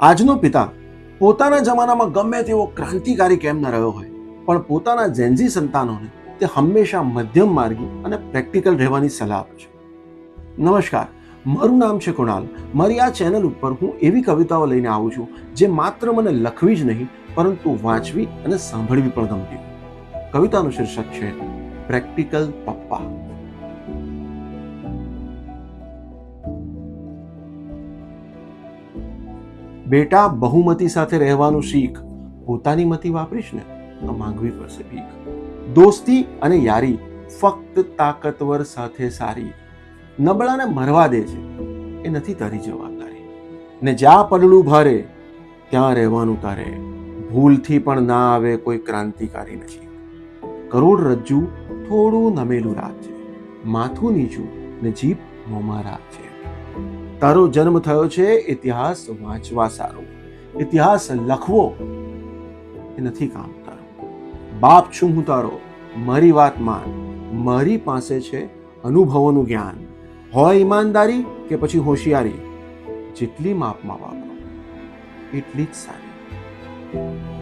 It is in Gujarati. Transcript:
આજનો પિતા પોતાના જમાનામાં ગમે તેવો ક્રાંતિકારી કેમ ન રહ્યો હોય, પણ પોતાના જેન્ઝી સંતાનોને તે હંમેશા મધ્યમ માર્ગી અને પ્રેક્ટિકલ રહેવાની સલાહ આપે છે. નમસ્કાર, મારું નામ છે કુણાલ. મારી આ ચેનલ ઉપર હું એવી કવિતાઓ લઈને આવું છું જે માત્ર મને લખવી જ નહીં, પરંતુ વાંચવી અને સાંભળવી પણ ગમતી. કવિતાનું શીર્ષક છે પ્રેક્ટિકલ પપ્પા. બેટા, બહુમતી સાથે રહેવાનું શીખ. પોતાની મતી વાપરીશ ને તો માંગવી પડશે ભીખ. દોસ્તી અને યારી ફક્ત તાકતવર સાથે સારી. નબળાને મરવા દે છે, એ નથી તારી જવાબદારી. ને જ્યાં પલડું ભારે ત્યાં રહેવાનું તારે. ભૂલથી પણ ના આવે કોઈ ક્રાંતિકારી નથી. કરોડરજ્જુ થોડું નમેલું રાખજે. માથું નીચું ને જીભ મોંમાં રાખજે. તારો જન્મ થયો છે ઇતિહાસ વાંચવા સારો. ઇતિહાસ લખવો એ નથી કામ તારું. બાપ છું હું તારો, મારી વાત માન. મારી પાસે છે અનુભવોનું જ્ઞાન. હોય ઈમાનદારી કે પછી હોશિયારી, જેટલી માપમાં વાપરો એટલી જ સારી.